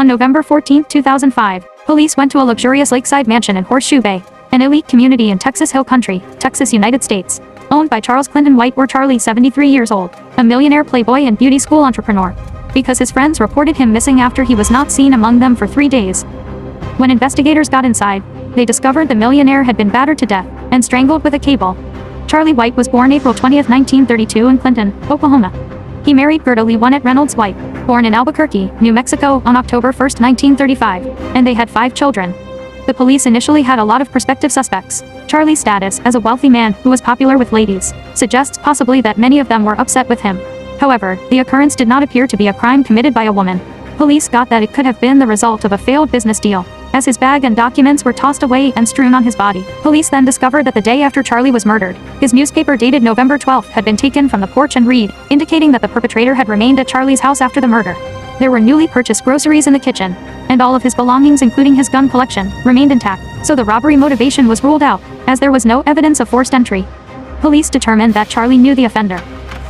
On November 14, 2005, police went to a luxurious lakeside mansion in Horseshoe Bay, an elite community in Texas Hill Country, Texas, United States, owned by Charles Clinton White, or Charlie, 73 years old, a millionaire playboy and beauty school entrepreneur, because his friends reported him missing after he was not seen among them for 3 days. When investigators got inside, they discovered the millionaire had been battered to death and strangled with a cable. Charlie White was born April 20, 1932 in Clinton, Oklahoma. He married Gerda Lee Wannett Reynolds White, born in Albuquerque, New Mexico, on October 1, 1935, and they had 5 children. The police initially had a lot of prospective suspects. Charlie's status as a wealthy man who was popular with ladies suggests possibly that many of them were upset with him. However, the occurrence did not appear to be a crime committed by a woman. Police got that it could have been the result of a failed business deal, as his bag and documents were tossed away and strewn on his body. Police then discovered that the day after Charlie was murdered, his newspaper dated November 12 had been taken from the porch and read, indicating that the perpetrator had remained at Charlie's house after the murder. There were newly purchased groceries in the kitchen, and all of his belongings, including his gun collection, remained intact, so the robbery motivation was ruled out, as there was no evidence of forced entry. Police determined that Charlie knew the offender.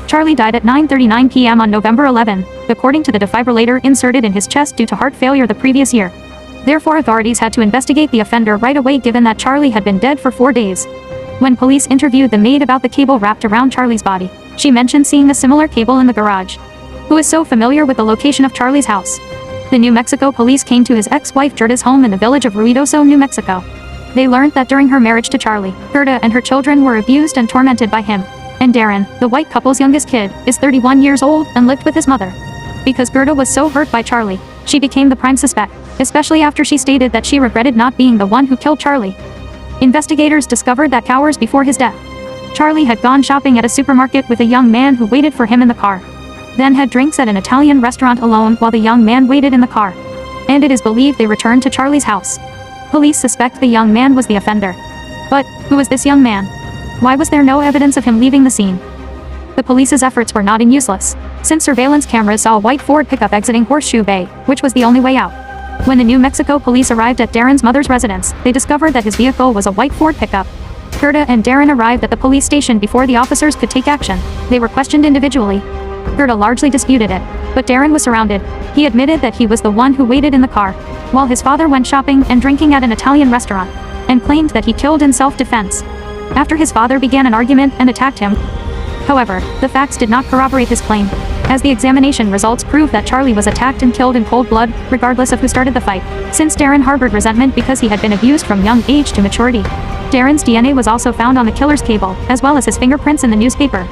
Charlie died at 9:39 p.m. on November 11, according to the defibrillator inserted in his chest due to heart failure the previous year. Therefore, authorities had to investigate the offender right away, given that Charlie had been dead for 4 days. When police interviewed the maid about the cable wrapped around Charlie's body, she mentioned seeing a similar cable in the garage. Who is so familiar with the location of Charlie's house? The New Mexico police came to his ex-wife Gerda's home in the village of Ruidoso, New Mexico. They learned that during her marriage to Charlie, Gerda and her children were abused and tormented by him. And Darren, the White couple's youngest kid, is 31 years old and lived with his mother. Because Gerda was so hurt by Charlie, she became the prime suspect, especially after she stated that she regretted not being the one who killed Charlie. Investigators discovered that hours before his death, Charlie had gone shopping at a supermarket with a young man who waited for him in the car, then had drinks at an Italian restaurant alone while the young man waited in the car. And it is believed they returned to Charlie's house. Police suspect the young man was the offender. But who was this young man? Why was there no evidence of him leaving the scene? The police's efforts were not useless, since surveillance cameras saw a white Ford pickup exiting Horseshoe Bay, which was the only way out. When the New Mexico police arrived at Darren's mother's residence, they discovered that his vehicle was a white Ford pickup. Gerda and Darren arrived at the police station before the officers could take action. They were questioned individually. Gerda largely disputed it, but Darren was surrounded. He admitted that he was the one who waited in the car, while his father went shopping and drinking at an Italian restaurant, and claimed that he killed in self-defense, after his father began an argument and attacked him. However, the facts did not corroborate his claim, as the examination results proved that Charlie was attacked and killed in cold blood, regardless of who started the fight, since Darren harbored resentment because he had been abused from young age to maturity. Darren's DNA was also found on the killer's cable, as well as his fingerprints in the newspaper.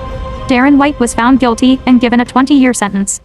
Darren White was found guilty and given a 20-year sentence.